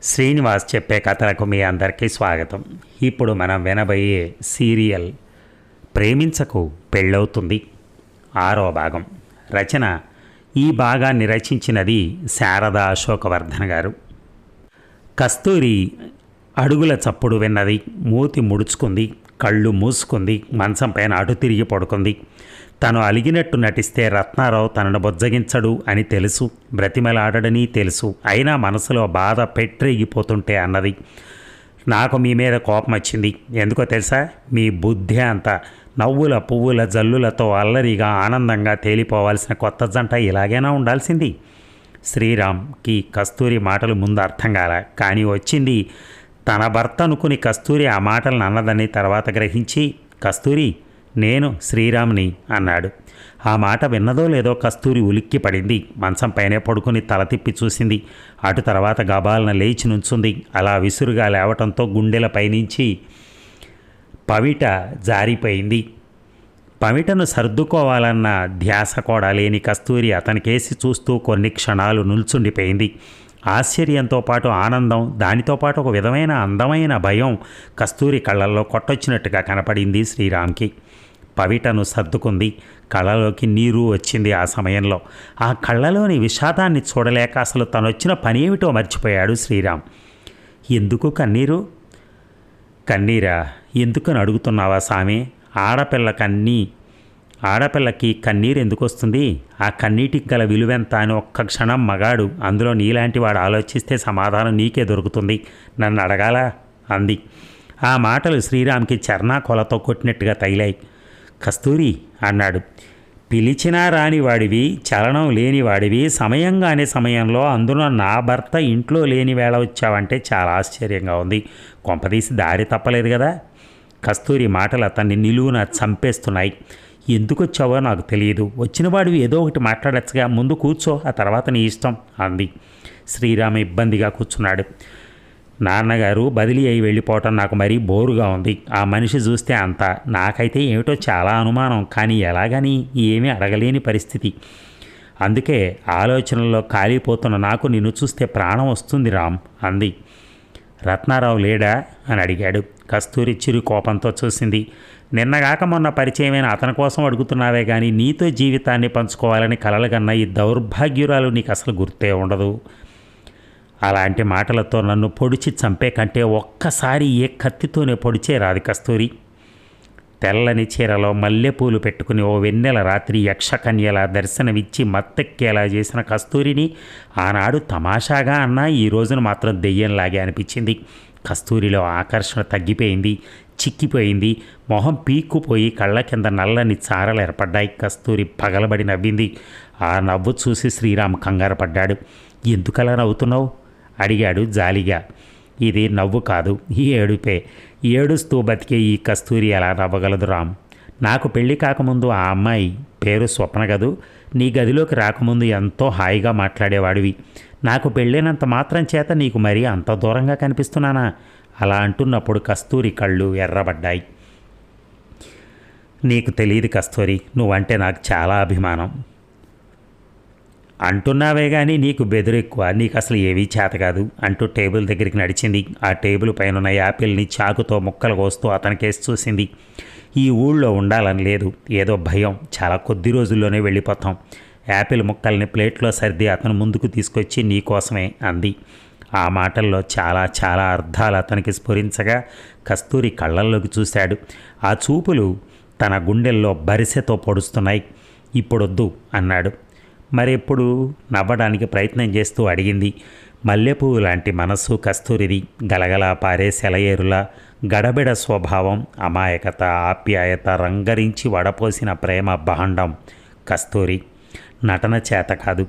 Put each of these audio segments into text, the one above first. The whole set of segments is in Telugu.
శ్రీనివాస్ చెప్పే కథలకు మీ అందరికీ స్వాగతం. ఇప్పుడు మనం వినబోయే సీరియల్ ప్రేమించకు పెళ్ళవుతుంది 6వ భాగం. రచన ఈ భాగాన్ని రచించినది శారదా అశోకవర్ధన్ గారు. కస్తూరి అడుగుల చప్పుడు విన్నది. మూతి ముడుచుకుంది, కళ్ళు మూసుకుంది, మంచం పైన అటు తిరిగి పడుకుంది. తను అలిగినట్టు నటిస్తే రత్నారావు తనను బొజ్జగించడు అని తెలుసు, బ్రతిమలాడని తెలుసు. అయినా మనసులో బాధ పెట్టిగిపోతుంటే అన్నది, నాకు మీ మీద కోపం వచ్చింది. ఎందుకో తెలుసా? మీ బుద్ధి అంతా నవ్వుల పువ్వుల జల్లులతో అల్లరిగా ఆనందంగా తేలిపోవాల్సిన కొత్త జంట ఇలాగైనా ఉండాల్సింది. శ్రీరామ్కి కస్తూరి మాటలు ముందు అర్థం కాల, కానీ వచ్చింది తన భర్త అనుకుని కస్తూరి ఆ మాటలను అన్నదని తర్వాత గ్రహించి, కస్తూరి నేను శ్రీరామ్ని అన్నాడు. ఆ మాట విన్నదో లేదో కస్తూరి ఉలిక్కి పడింది. మంచం పైనే పడుకుని తల తిప్పి చూసింది. అటు తర్వాత గబాలన లేచి నుంచుంది. అలా విసురుగా లేవటంతో గుండెల పైనుంచి పవిట జారిపోయింది. పవిటను సర్దుకోవాలన్న ధ్యాస కూడా లేని కస్తూరి అతనికేసి చూస్తూ కొన్ని క్షణాలు నిల్చుండిపోయింది. ఆశ్చర్యంతో పాటు ఆనందం, దానితో పాటు ఒక విధమైన అందమైన భయం కస్తూరి కళ్ళల్లో కొట్టొచ్చినట్టుగా కనపడింది శ్రీరామ్కి. పవిటను సర్దుకుంది. కళ్ళలోకి నీరు వచ్చింది. ఆ సమయంలో ఆ కళ్ళలోని విషాదాన్ని చూడలేక అసలు తనొచ్చిన పని ఏమిటో మర్చిపోయాడు శ్రీరామ్. ఎందుకు కన్నీరు? కన్నీరా? ఎందుకని అడుగుతున్నావా సామి? ఆడపిల్లకి కన్నీరు ఎందుకు వస్తుంది? ఆ కన్నీటికి గల విలువెంత అని ఒక్క క్షణం మగాడు, అందులో నీలాంటి వాడు ఆలోచిస్తే సమాధానం నీకే దొరుకుతుంది. నన్ను అడగాలా అంది. ఆ మాటలు శ్రీరామ్కి చర్నా కొలతో కొట్టినట్టుగా తగిలాయి. కస్తూరి అన్నాడు. పిలిచినా రాని వాడివి, చలనం లేనివాడివి, సమయంగానే సమయంలో, అందులో నా భర్త ఇంట్లో లేని వేళ వచ్చావంటే చాలా ఆశ్చర్యంగా ఉంది. కొంపదీసి దారి తప్పలేదు కదా? కస్తూరి మాటలు అతన్ని నిలువున చంపేస్తున్నాయి. ఎందుకు వచ్చావో నాకు తెలియదు. వచ్చిన వాడివి ఏదో ఒకటి మాట్లాడచ్చుగా, ముందు కూర్చో, ఆ తర్వాత నీ ఇష్టం అంది. శ్రీరామ ఇబ్బందిగా కూర్చున్నాడు. నాన్నగారు బదిలీ అయి వెళ్ళిపోవటం నాకు మరీ బోరుగా ఉంది. ఆ మనిషి చూస్తే అంతా, నాకైతే ఏమిటో చాలా అనుమానం, కానీ ఎలాగని ఏమీ అడగలేని పరిస్థితి. అందుకే ఆలోచనల్లో కాలిపోతున్న నాకు నిన్ను చూస్తే ప్రాణం వస్తుంది రామ్ అంది. రత్నారావు లేడా అని అడిగాడు. కస్తూరి చిరు కోపంతో చూసింది. నిన్నగాక మొన్న పరిచయమైన అతని కోసం అడుగుతున్నావే కానీ నీతో జీవితాన్ని పంచుకోవాలని కలలుగన్న ఈ దౌర్భాగ్యురాలు నీకు అసలు గుర్తే ఉండదు. అలాంటి మాటలతో నన్ను పొడిచి చంపే కంటే ఒక్కసారి ఏ కత్తితోనే పొడిచే రాదు కస్తూరి. తెల్లని చీరలో మల్లెపూలు పెట్టుకుని ఓ వెన్నెల రాత్రి యక్షకన్యలా దర్శనమిచ్చి మత్తెక్కేలా చేసిన కస్తూరిని ఆనాడు తమాషాగా అన్నా ఈ రోజున మాత్రం దెయ్యంలాగే అనిపించింది. కస్తూరిలో ఆకర్షణ తగ్గిపోయింది, చిక్కిపోయింది. మొహం పీక్కుపోయి కళ్ళ కింద నల్లని చారలు ఏర్పడ్డాయి. కస్తూరి పగలబడి నవ్వింది. ఆ నవ్వు చూసి శ్రీరామ్ కంగారు పడ్డాడు. ఎందుకలా నవ్వుతున్నావు అడిగాడు జాలిగా. ఇది నవ్వు కాదు, ఈ ఏడుపే. ఏడుస్తూ బతికే ఈ కస్తూరి ఎలా నవ్వగలదు రామ్? నాకు పెళ్ళి కాకముందు ఆ అమ్మాయి పేరు స్వప్న గదు. నీ గదిలోకి రాకముందు ఎంతో హాయిగా మాట్లాడేవాడివి. నాకు పెళ్ళైనంత మాత్రం చేత నీకు మరీ అంత దూరంగా కనిపిస్తున్నానా? అలా అంటున్నప్పుడు కస్తూరి కళ్ళు ఎర్రబడ్డాయి. నీకు తెలియదు కస్తూరి, నువ్వంటే నాకు చాలా అభిమానం అంటున్నావే కానీ నీకు బెదురెక్కువ, నీకు అసలు ఏవీ చేత కాదు అంటూ టేబుల్ దగ్గరికి నడిచింది. ఆ టేబుల్ పైన ఉన్న యాపిల్ని చాకుతో ముక్కలు కోస్తూ అతనికేసి చూసింది. ఈ ఊళ్ళో ఉండాలని లేదు, ఏదో భయం. చాలా కొద్ది రోజుల్లోనే వెళ్ళిపోతాం. యాపిల్ ముక్కల్ని ప్లేట్లో సర్ది అతను ముందుకు తీసుకొచ్చి నీకోసమే అంది. ఆ మాటల్లో చాలా చాలా అర్థాలు అతనికి స్ఫురించగా కస్తూరి కళ్ళల్లోకి చూశాడు. ఆ చూపులు తన గుండెల్లో బరిసెతో పొడుస్తున్నాయి. ఇప్పుడొద్దు అన్నాడు. మరెప్పుడు నవ్వడానికి ప్రయత్నం చేస్తూ అడిగింది. మల్లెపువ్వు లాంటి మనస్సు కస్తూరిది. గలగలా పారే సెలయేరులా గడబిడ స్వభావం, అమాయకత, ఆప్యాయత రంగరించి వడపోసిన ప్రేమ భాండం కస్తూరి. నటన చేత కాదు,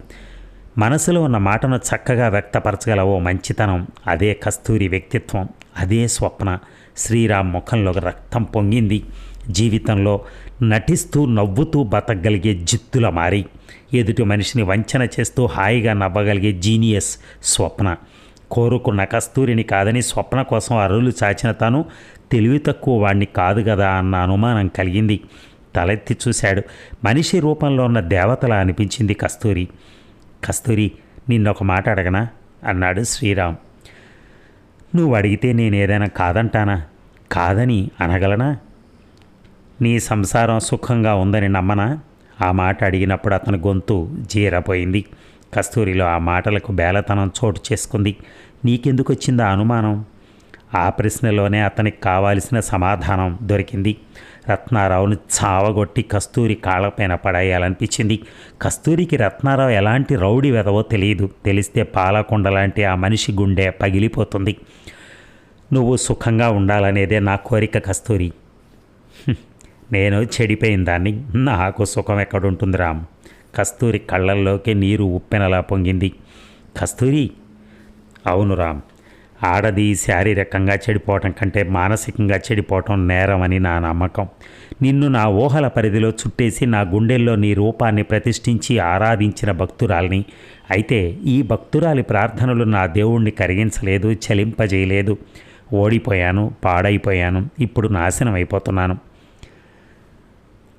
మనసులో ఉన్న మాటను చక్కగా వ్యక్తపరచగల ఓ మంచితనం, అదే కస్తూరి వ్యక్తిత్వం, అదే స్వప్న. శ్రీరామ్ ముఖంలో రక్తం పొంగింది. జీవితంలో నటిస్తూ నవ్వుతూ బతకగలిగే జిత్తుల మారి ఎదుటి మనిషిని వంచన చేస్తూ హాయిగా నవ్వగలిగే జీనియస్ స్వప్న. కోరుకున్న కస్తూరిని కాదని స్వప్న కోసం అరులు చాచిన తాను తెలివి తక్కువ వాడిని కాదు కదా అన్న అనుమానం కలిగింది. తలెత్తి చూశాడు. మనిషి రూపంలో ఉన్న దేవతలా అనిపించింది కస్తూరి. కస్తూరి, నిన్నొక మాట అడగనా అన్నాడు శ్రీరామ్. నువ్వు అడిగితే నేనేదైనా కాదంటానా? కాదని అనగలనా? నీ సంసారం సుఖంగా ఉందని నమ్మనా? ఆ మాట అడిగినప్పుడు అతని గొంతు జీరపోయింది. కస్తూరిలో ఆ మాటలకు బేలతనం చోటు చేసుకుంది. నీకెందుకు వచ్చిందా అనుమానం? ఆ ప్రశ్నలోనే అతనికి కావాల్సిన సమాధానం దొరికింది. రత్నారావును చావగొట్టి కస్తూరి కాళ్ళపైన పడేయాలనిపించింది. కస్తూరికి రత్నారావు ఎలాంటి రౌడీ వెదవో తెలియదు. తెలిస్తే పాలకొండ లాంటి ఆ మనిషి గుండె పగిలిపోతుంది. నువ్వు సుఖంగా ఉండాలనేదే నా కోరిక కస్తూరి. నేను చెడిపోయిన దాన్ని, నాకు సుఖం ఎక్కడుంటుంది రామ్? కస్తూరి కళ్ళల్లోకి నీరు ఉప్పెనలా పొంగింది. కస్తూరి, అవును రామ్, ఆడది శారీరకంగా చెడిపోవటం కంటే మానసికంగా చెడిపోవటం నేరమని నా నమ్మకం. నిన్ను నా ఊహల పరిధిలో చుట్టేసి నా గుండెల్లో నీ రూపాన్ని ప్రతిష్ఠించి ఆరాధించిన భక్తురాల్ని. అయితే ఈ భక్తురాలి ప్రార్థనలు నా దేవుణ్ణి కరిగించలేదు, చలింపజేయలేదు. ఓడిపోయాను, పాడైపోయాను, ఇప్పుడు నాశనం అయిపోతున్నాను.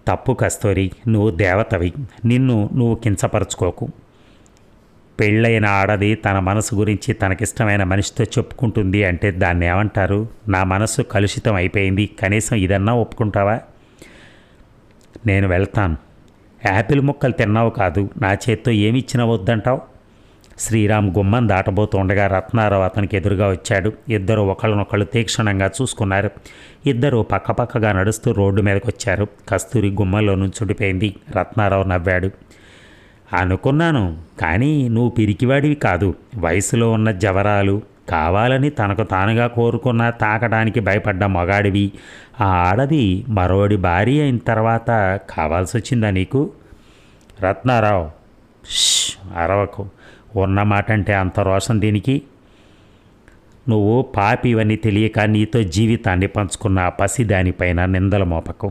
తప్పు కస్తూరి, నువ్వు దేవతవి. నిన్ను నువ్వు కించపరుచుకోకు. పెళ్ళైన ఆడది తన మనసు గురించి తనకిష్టమైన మనిషితో చెప్పుకుంటుంది అంటే దాన్ని ఏమంటారు? నా మనసు కలుషితం అయిపోయింది, కనీసం ఇదన్నా ఒప్పుకుంటావా? నేను వెళ్తాను. యాపిల్ ముక్కలు తిన్నావు కాదు, నా చేత్తో ఏమిచ్చినా వద్దంటావు? శ్రీరామ్ గుమ్మం దాటబోతుండగా రత్నారావు అతనికి ఎదురుగా వచ్చాడు. ఇద్దరు ఒకళ్ళనొకళ్ళు తీక్షణంగా చూసుకున్నారు. ఇద్దరు పక్కపక్కగా నడుస్తూ రోడ్డు మీదకి వచ్చారు. కస్తూరి గుమ్మంలో నుంచుండిపోయింది. రత్నారావు నవ్వాడు. అనుకున్నాను, కానీ నువ్వు పిరికివాడివి కాదు. వయసులో ఉన్న జవరాలు, కావాలని తనకు తానుగా కోరుకున్న తాకడానికి భయపడ్డ మగాడివి. ఆ ఆడది మరోడి భార్య అయిన తర్వాత కావాల్సి వచ్చిందా నీకు? రత్నారావు, అరవకు. ఉన్నమాట అంటే అంత రోషం దీనికి? నువ్వు పాపివని తెలియక నీతో జీవితాన్ని పంచుకున్న ఆ పసిదానిపైన నిందల మోపకు.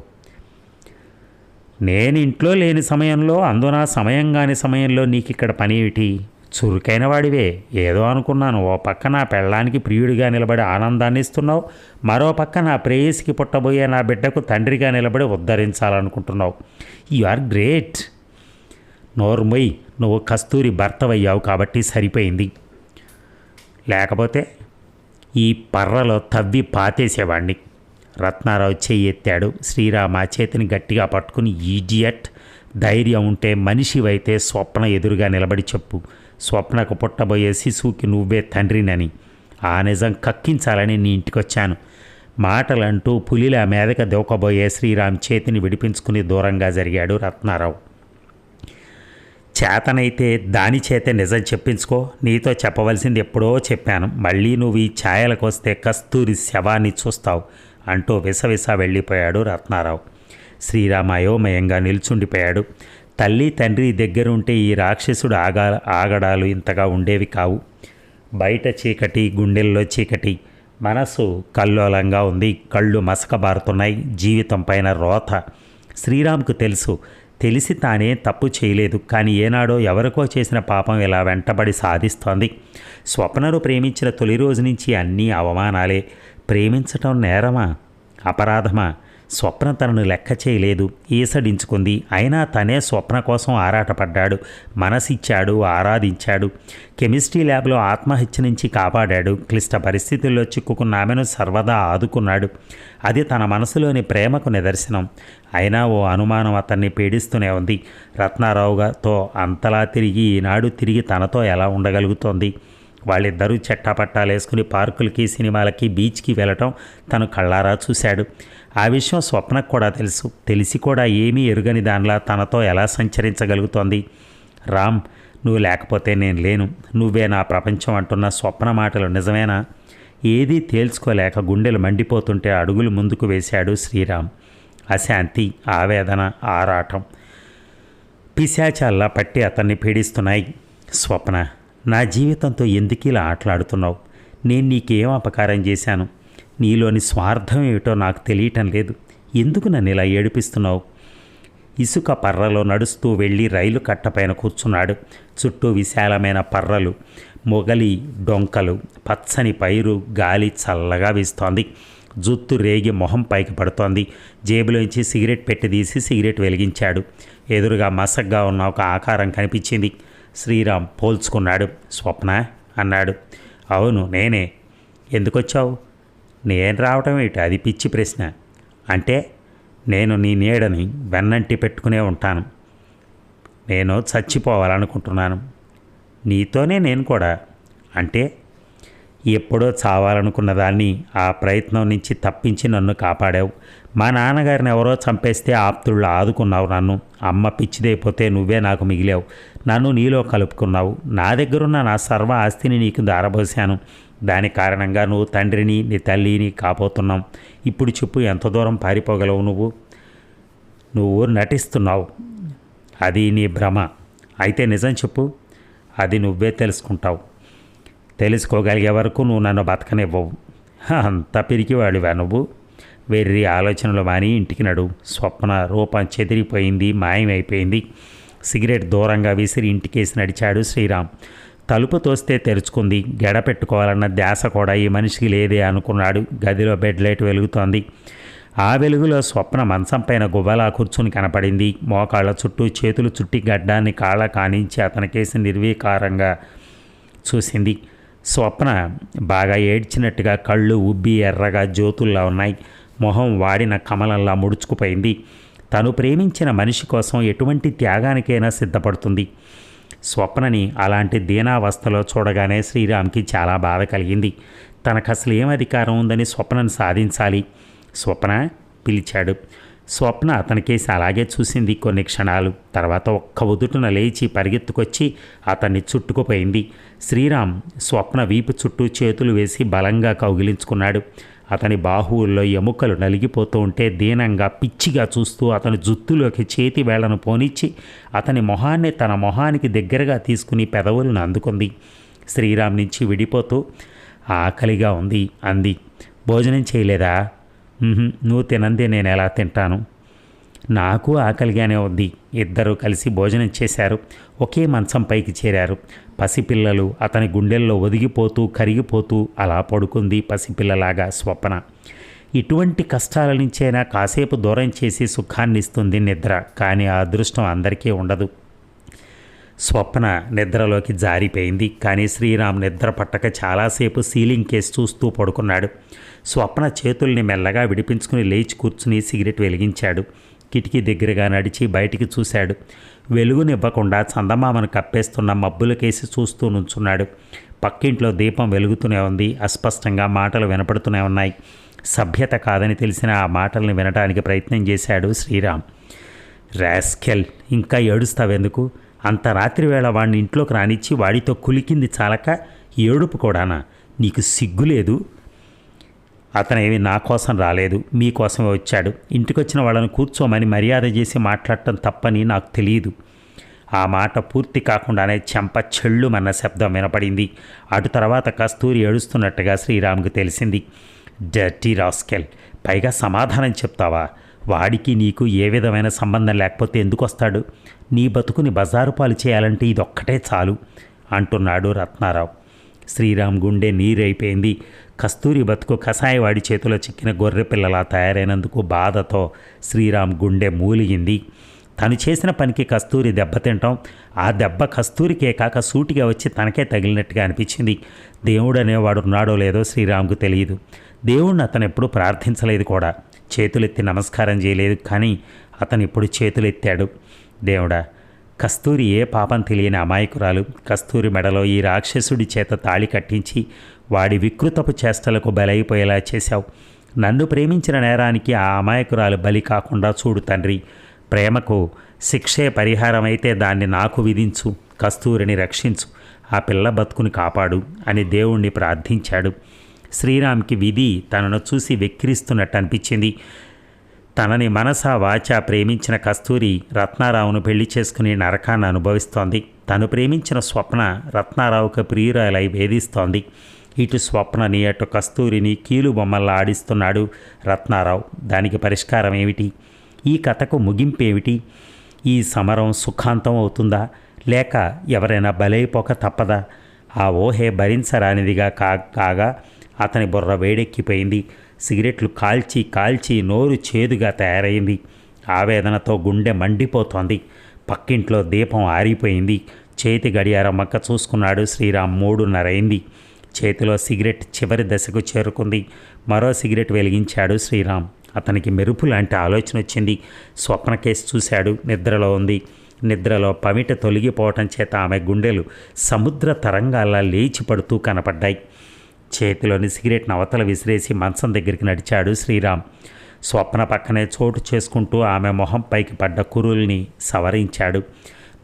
నేను ఇంట్లో లేని సమయంలో, అందున సమయం కాని సమయంలో నీకు ఇక్కడ పని ఏమిటి? చురుకైన వాడివే, ఏదో అనుకున్నాను. ఓ పక్క నా పెళ్ళానికి ప్రియుడిగా నిలబడి ఆనందాన్ని ఇస్తున్నావు, మరో పక్క నా ప్రేయసికి పుట్టబోయే నా బిడ్డకు తండ్రిగా నిలబడి ఉద్ధరించాలనుకుంటున్నావు. You are great. నోర్మొయ్, నువ్వు కస్తూరి భర్తవయ్యావు కాబట్టి సరిపోయింది. లేకపోతే ఈ పర్రలో తవ్వి పాతేసేవాణ్ణి. రత్నారావు చెయ్యి ఎత్తాడు. శ్రీరామ చేతిని గట్టిగా పట్టుకుని, ఈడియట్, ధైర్యం ఉంటే మనిషివైతే స్వప్న ఎదురుగా నిలబడి చెప్పు. స్వప్నకు పుట్టబోయే శిశువుకి నువ్వే తండ్రినని. ఆ నిజం కక్కించాలని నీ ఇంటికొచ్చాను. మాటలంటూ పులిలా మీదక దూకబోయే శ్రీరామ్ చేతిని విడిపించుకుని దూరంగా జరిగాడు రత్నారావు. చేతనైతే దాని చేతే నిజం చెప్పించుకో. నీతో చెప్పవలసింది ఎప్పుడో చెప్పాను. మళ్ళీ నువ్వు ఈ ఛాయలకు వస్తే కస్తూరి శవాన్ని చూస్తావు అంటూ విసవిస వెళ్ళిపోయాడు రత్నారావు. శ్రీరామ అయోమయంగా నిల్చుండిపోయాడు. తల్లి తండ్రి దగ్గరుంటే ఈ రాక్షసుడు ఆగడాలు ఇంతగా ఉండేవి కావు. బయట చీకటి, గుండెల్లో చీకటి, మనసు కల్లోలంగా ఉంది. కళ్ళు మసకబారుతున్నాయి. జీవితం పైన రోత. శ్రీరామ్కు తెలుసు, తెలిసి తానే తప్పు చేయలేదు. కానీ ఏనాడో ఎవరికో చేసిన పాపం ఇలా వెంటబడి సాధిస్తోంది. స్వప్నను ప్రేమించిన తొలి రోజు నుంచి అన్నీ అవమానాలే. ప్రేమించటం నేరమా, అపరాధమా? స్వప్న తనను లెక్క చేయలేదు, ఈసడించుకుంది. అయినా తనే స్వప్న కోసం ఆరాటపడ్డాడు, మనసిచ్చాడు, ఆరాధించాడు. కెమిస్ట్రీ ల్యాబ్లో ఆత్మహత్య నుంచి కాపాడాడు. క్లిష్ట పరిస్థితుల్లో చిక్కుకున్న ఆమెను సర్వదా ఆదుకున్నాడు. అది తన మనసులోని ప్రేమకు నిదర్శనం. అయినా ఓ అనుమానం అతన్ని పీడిస్తూనే ఉంది. రత్నారావుతో అంతలా తిరిగి ఈనాడు తిరిగి తనతో ఎలా ఉండగలుగుతోంది? వాళ్ళిద్దరూ చెట్టాపట్టాలేసుకుని పార్కులకి, సినిమాలకి, బీచ్కి వెళ్ళటం తను కళ్ళారా చూశాడు. ఆ విషయం స్వప్నకు కూడా తెలుసు. తెలిసి కూడా ఏమీ ఎరుగని దానిలా తనతో ఎలా సంచరించగలుగుతోంది? రామ్, నువ్వు లేకపోతే నేను లేను, నువ్వే నా ప్రపంచం అంటున్న స్వప్న మాటలు నిజమేనా? ఏదీ తేల్చుకోలేక గుండెలు మండిపోతుంటే అడుగులు ముందుకు వేశాడు శ్రీరామ్. అశాంతి, ఆవేదన, ఆరాటం పిశాచాల్లా పట్టి అతన్ని పీడిస్తున్నాయి. స్వప్న, నా జీవితంతో ఎందుకు ఇలా ఆటలాడుతున్నావు? నేను నీకేం అపకారం చేశాను? నీలోని స్వార్థం ఏమిటో నాకు తెలియటం లేదు. ఎందుకు నన్ను ఇలా ఏడిపిస్తున్నావు? ఇసుక పర్రలో నడుస్తూ వెళ్ళి రైలు కట్టపైన కూర్చున్నాడు. చుట్టూ విశాలమైన పర్రలు, మొగలి డొంకలు, పచ్చని పైరు, గాలి చల్లగా వీస్తోంది. జుత్తు రేగి మొహం పైకి పడుతోంది. జేబులోంచి సిగరెట్ పెట్టి తీసి సిగరెట్ వెలిగించాడు. ఎదురుగా మసగ్గా ఉన్న ఒక ఆకారం కనిపించింది. శ్రీరామ్ పోల్చుకున్నాడు. స్వప్న అన్నాడు. అవును, నేనే. ఎందుకొచ్చావు? నేను రావటం ఏంటి? అది పిచ్చి ప్రశ్న. అంటే నేను నీ నీడని వెన్నంటి పెట్టుకునే ఉంటాను. నేను చచ్చిపోవాలనుకుంటున్నాను. నీతోనే నేను కూడా. అంటే ఎప్పుడో చావాలనుకున్న దాన్ని ఆ ప్రయత్నం నుంచి తప్పించి నన్ను కాపాడావు. మా నాన్నగారిని ఎవరో చంపేస్తే ఆప్తుళ్ళు ఆదుకున్నావు నన్ను. అమ్మ పిచ్చిదైపోతే నువ్వే నాకు మిగిలావు. నన్ను నీలో కలుపుకున్నావు. నా దగ్గరున్న నా సర్వ ఆస్తిని నీకు దారబోసాను. దాని కారణంగా నువ్వు తండ్రిని నీ తల్లిని కాపోతున్నావు. ఇప్పుడు చెప్పు, ఎంత దూరం పారిపోగలవు నువ్వు? నువ్వు నటిస్తున్నావు. అది నీ భ్రమ. అయితే నిజం చెప్పు. అది నువ్వే తెలుసుకుంటావు. తెలుసుకోగలిగే వరకు నువ్వు నన్ను బతకనివ్వవు. అంత పిరికివాడివా నువ్వు? వెర్రి ఆలోచనలు మాని ఇంటికి నడు. స్వప్న రూపం చెదిరిపోయింది, మాయమైపోయింది. సిగరెట్ దూరంగా విసిరి ఇంటికేసి నడిచాడు శ్రీరామ్. తలుపు తోస్తే తెరుచుకుంది. గెడ పెట్టుకోవాలన్న ధ్యాస కూడా ఈ మనిషికి లేదే అనుకున్నాడు. గదిలో బెడ్ లైట్ వెలుగుతోంది. ఆ వెలుగులో స్వప్న మంచం పైన గువ్వలా కూర్చుని కనపడింది. మోకాళ్ళ చుట్టూ చేతులు చుట్టి గడ్డాన్ని కాళ్ళ కానించి అతనికేసి నిర్వీకారంగా చూసింది. స్వప్న బాగా ఏడ్చినట్టుగా కళ్ళు ఉబ్బి ఎర్రగా జ్యోతుల్లా ఉన్నాయి. మొహం వాడిన కమలంలా ముడుచుకుపోయింది. తను ప్రేమించిన మనిషి కోసం ఎటువంటి త్యాగానికైనా సిద్ధపడుతుంది. స్వప్నని అలాంటి దీనావస్థలో చూడగానే శ్రీరామ్కి చాలా బాధ కలిగింది. తనకు అసలు ఏం అధికారం ఉందని స్వప్నను సాధించాలి? స్వప్న పిలిచాడు. స్వప్న అతనికేసి అలాగే చూసింది కొన్ని క్షణాలు. తర్వాత ఒక్క ఉదుటున లేచి పరిగెత్తుకొచ్చి అతన్ని చుట్టుకుపోయింది. శ్రీరామ్ స్వప్న వీపు చుట్టూ చేతులు వేసి బలంగా కౌగిలించుకున్నాడు. అతని బాహువుల్లో ఎముకలు నలిగిపోతూ ఉంటే దీనంగా పిచ్చిగా చూస్తూ అతని జుత్తులోకి చేతి వేళ్లను పోనిచ్చి అతని మొహాన్ని తన మొహానికి దగ్గరగా తీసుకుని పెదవులను అందుకుంది. శ్రీరామ్ నుంచి విడిపోతూ ఆకలిగా ఉంది అంది. భోజనం చేయలేదా? నువ్వు తినందే నేను ఎలా తింటాను? నాకు ఆకలిగానే ఉంది. ఇద్దరూ కలిసి భోజనం చేశారు. ఒకే మంచం పైకి చేరారు. పసిపిల్లలు అతని గుండెల్లో ఒదిగిపోతూ కరిగిపోతూ అలా పడుకుంది పసిపిల్లలాగా స్వప్న. ఇటువంటి కష్టాల నుంచైనా కాసేపు దూరం చేసి సుఖాన్ని ఇస్తుంది నిద్ర. కానీ ఆ అదృష్టం అందరికీ ఉండదు. స్వప్న నిద్రలోకి జారిపోయింది. కానీ శ్రీరామ్ నిద్ర పట్టక చాలాసేపు సీలింగ్ కేసు చూస్తూ పడుకున్నాడు. స్వప్న చేతుల్ని మెల్లగా విడిపించుకుని లేచి కూర్చుని సిగరెట్ వెలిగించాడు. కిటికీ దగ్గరగా నడిచి బయటికి చూశాడు. వెలుగునివ్వకుండా చందమామను కప్పేస్తున్న మబ్బులకేసి చూస్తూ నుంచున్నాడు. పక్కింట్లో దీపం వెలుగుతూనే ఉంది. అస్పష్టంగా మాటలు వినపడుతూనే ఉన్నాయి. సభ్యత కాదని తెలిసిన ఆ మాటల్ని వినడానికి ప్రయత్నం చేశాడు శ్రీరామ్. రాస్కెల్, ఇంకా ఏడుస్తావెందుకు? అంత రాత్రి వేళ వాడిని ఇంట్లోకి రానిచ్చి వాడితో కులికింది చాలక ఏడుపు కూడానా? నీకు సిగ్గులేదు? అతనేమి నా కోసం రాలేదు, మీకోసమే వచ్చాడు. ఇంటికొచ్చిన వాళ్ళని కూర్చోమని మర్యాద చేసి మాట్లాడటం తప్పని నాకు తెలియదు. ఆ మాట పూర్తి కాకుండానే చెంప చెళ్ళుమన్న శబ్దం వినపడింది. అటు తర్వాత కస్తూరి ఏడుస్తున్నట్టుగా శ్రీరామ్కి తెలిసింది. డర్టీ రాస్కెల్, పైగా సమాధానం చెప్తావా? వాడికి నీకు ఏ విధమైన సంబంధం లేకపోతే ఎందుకు వస్తాడు? నీ బతుకుని బజారు పాలు చేయాలంటే ఇదొక్కటే చాలు అంటున్నాడు రత్నారావు. శ్రీరామ్ గుండె నీరైపోయింది. కస్తూరి బతుకు కసాయవాడి చేతిలో చిక్కిన గొర్రె పిల్లలా తయారైనందుకు బాధతో శ్రీరామ్ గుండె మూలిగింది. తను చేసిన పనికి కస్తూరి దెబ్బతింటాం, ఆ దెబ్బ కస్తూరికే కాక సూటిగా వచ్చి తనకే తగిలినట్టుగా అనిపించింది. దేవుడు అనేవాడు ఉన్నాడో లేదో శ్రీరామ్కు తెలియదు. దేవుణ్ణి అతను ఎప్పుడూ ప్రార్థించలేదు కూడా. చేతులెత్తి నమస్కారం చేయలేదు. కానీ అతను ఇప్పుడు చేతులెత్తాడు. దేవుడా, కస్తూరి ఏ పాపం తెలియని అమాయకురాలు. కస్తూరి మెడలో ఈ రాక్షసుడి చేత తాళి కట్టించి వాడి వికృతపు చేష్టలకు బలైపోయేలా చేశావు. నన్ను ప్రేమించిన నేరానికి ఆ అమాయకురాలు బలి కాకుండా చూడు తండ్రి. ప్రేమకు శిక్షే పరిహారం అయితే దాన్ని నాకు విధించు. కస్తూరిని రక్షించు. ఆ పిల్ల బతుకుని కాపాడు అని దేవుణ్ణి ప్రార్థించాడు. శ్రీరామ్కి విధి తనను చూసి వెక్కిరిస్తున్నట్టు అనిపించింది. తనని మనసా వాచా ప్రేమించిన కస్తూరి రత్నారావును పెళ్లి చేసుకుని నరకాన్ని అనుభవిస్తోంది. తను ప్రేమించిన స్వప్న రత్నారావుకు ప్రియురాలై వేధిస్తోంది. ఇటు స్వప్నని అటు కస్తూరిని కీలు బొమ్మల్లా ఆడిస్తున్నాడు రత్నారావు. దానికి పరిష్కారం ఏమిటి? ఈ కథకు ముగింపేమిటి? ఈ సమరం సుఖాంతం అవుతుందా, లేక ఎవరైనా బలైపోక తప్పదా? ఆ ఊహే భరించరానిదిగా కాగా అతని బుర్ర వేడెక్కిపోయింది. సిగరెట్లు కాల్చి కాల్చి నోరు చేదుగా తయారైంది. ఆవేదనతో గుండె మండిపోతోంది. పక్కింట్లో దీపం ఆరిపోయింది. చేతి గడియారం మక్క చూసుకున్నాడు శ్రీరామ్. 3:30 అయింది. చేతిలో సిగరెట్ చివరి దశకు చేరుకుంది. మరో సిగరెట్ వెలిగించాడు శ్రీరామ్. అతనికి మెరుపు లాంటి ఆలోచన వచ్చింది. స్వప్న కేసు చూశాడు. నిద్రలో ఉంది. నిద్రలో పమిట తొలగిపోవటం చేత ఆమె గుండెలు సముద్ర తరంగాల్లా లేచి పడుతూ కనపడ్డాయి. చేతిలోని సిగరెట్ను అవతల విసిరేసి మంచం దగ్గరికి నడిచాడు శ్రీరామ్. స్వప్న పక్కనే చోటు చేసుకుంటూ ఆమె మొహం పైకి పడ్డ కురుల్ని సవరించాడు.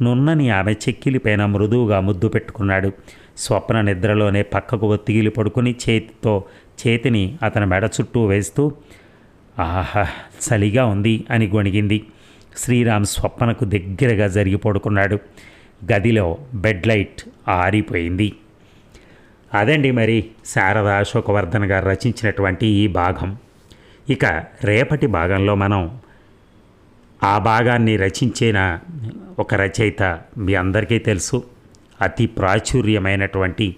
నున్నని ఆమె చెక్కిలిపైన మృదువుగా ముద్దు పెట్టుకున్నాడు. స్వప్న నిద్రలోనే పక్కకు ఒత్తిగిలి పడుకుని చేతిని అతని మెడ చుట్టూ వేస్తూ ఆహా చలిగా ఉంది అని గొణిగింది. శ్రీరామ్ స్వప్నకు దగ్గరగా జరిగి పడుకున్నాడు. గదిలో బెడ్ లైట్ ఆరిపోయింది. అదండి మరి శారద అశోకవర్ధన్ గారు రచించినటువంటి ఈ భాగం. ఇక రేపటి భాగంలో మనం ఆ భాగాన్ని రచించిన ఒక రచయిత మీ అందరికీ తెలుసు, అతి ప్రాచుర్యమైనటువంటి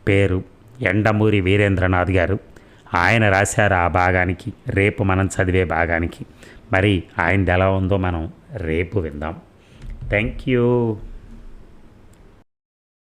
పేరు యండమూరి వీరేంద్రనాథ్ గారు. ఆయన రాశారు ఆ భాగానికి, రేపు మనం చదివే భాగానికి. మరి ఆయనది ఎలా ఉందో మనం రేపు విందాం. Thank you.